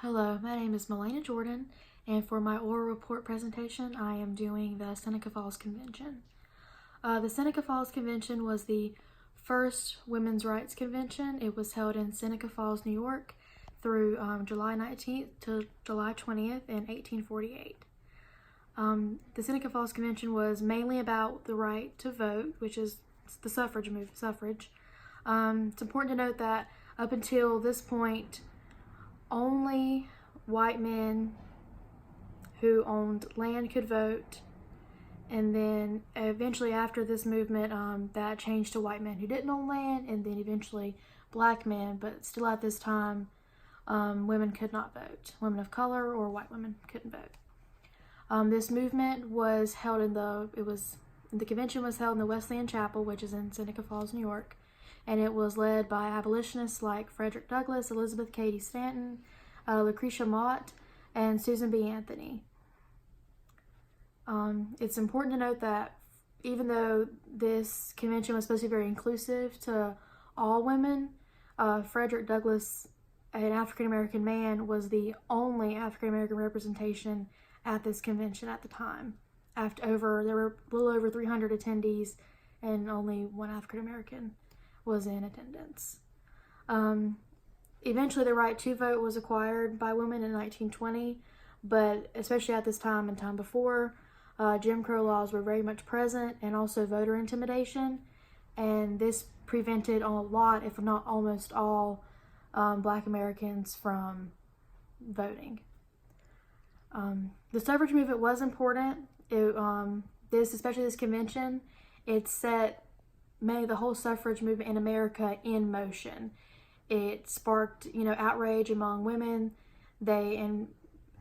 Hello, my name is Melaina Jordan, and for my oral report presentation, I am doing the Seneca Falls Convention. The Seneca Falls Convention was the first women's rights convention. It was held in Seneca Falls, New York through July 19th to July 20th in 1848. The Seneca Falls Convention was mainly about the right to vote, which is the suffrage movement. It's important to note that up until this point, only white men who owned land could vote, and then eventually after this movement that changed to white men who didn't own land, and then eventually black men, but still at this time women could not vote. Women of color or white women couldn't vote. This movement was held in the convention was held in the Wesleyan Chapel, which is in Seneca Falls, New York, and it was led by abolitionists like Frederick Douglass, Elizabeth Cady Stanton, Lucretia Mott, and Susan B. Anthony. It's important to note that even though this convention was supposed to be very inclusive to all women, Frederick Douglass, an African-American man, was the only African-American representation at this convention at the time. There were a little over 300 attendees, and only one African-American was in attendance. Eventually the right to vote was acquired by women in 1920, but especially at this time and time before, Jim Crow laws were very much present, and also voter intimidation, and this prevented a lot, if not almost all, black Americans from voting. The suffrage movement was important. Especially this convention, it made the whole suffrage movement in America in motion. It sparked, outrage among women, and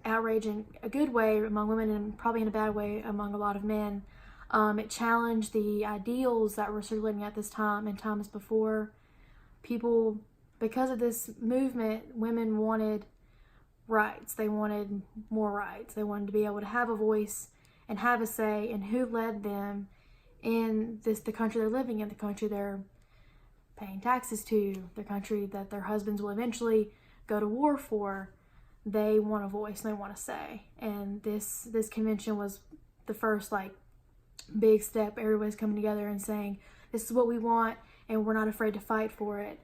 outrage in a good way among women, and probably in a bad way among a lot of men. It challenged the ideals that were circulating at this time and times before. Because of this movement, women wanted rights. They wanted more rights. They wanted to be able to have a voice and have a say in who led them in the country they're living in, the country they're paying taxes to, the country that their husbands will eventually go to war for. They want a voice and they want a say. And this convention was the first big step. Everybody's coming together and saying, this is what we want, and we're not afraid to fight for it.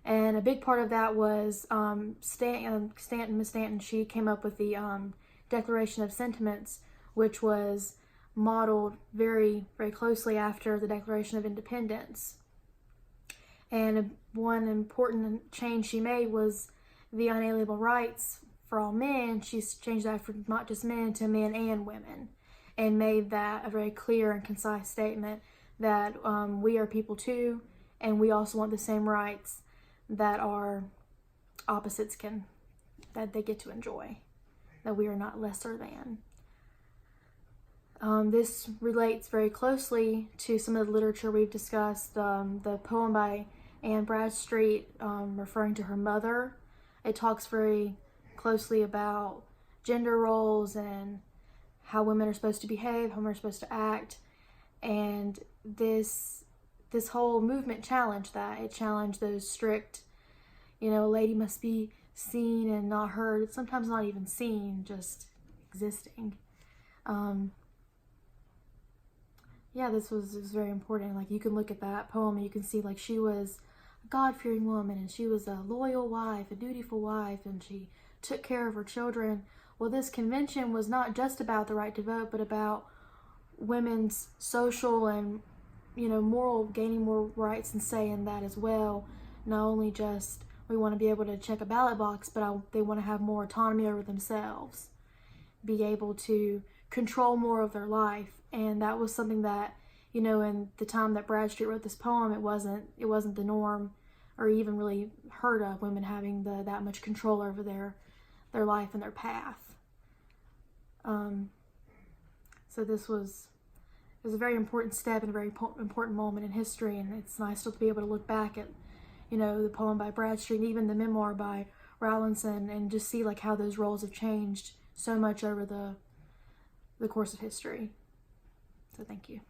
And a big part of that was Miss Stanton, she came up with the Declaration of Sentiments, which was modeled very, very closely after the Declaration of Independence. And one important change she made was the unalienable rights for all men. She's changed that from not just men to men and women, and made that a very clear and concise statement that we are people too, and we also want the same rights that our opposites that they get to enjoy, that we are not lesser than. This relates very closely to some of the literature we've discussed. The poem by Anne Bradstreet referring to her mother. It talks very closely about gender roles and how women are supposed to behave, how women are supposed to act, and this whole movement challenged that. It challenged those strict, a lady must be seen and not heard, sometimes not even seen, just existing. This was very important. You can look at that poem and you can see she was a God-fearing woman, and she was a loyal wife, a dutiful wife, and she took care of her children. Well, this convention was not just about the right to vote, but about women's social and, gaining more rights and say in that as well. Not only just we want to be able to check a ballot box, but they want to have more autonomy over themselves, be able to control more of their life. And that was something that, in the time that Bradstreet wrote this poem, it wasn't the norm, or even really heard of, women having that much control over their life and their path. So this was a very important step and a very important moment in history, and it's nice to be able to look back at, the poem by Bradstreet, and even the memoir by Rowlandson, and just see how those roles have changed so much over the course of history. So thank you.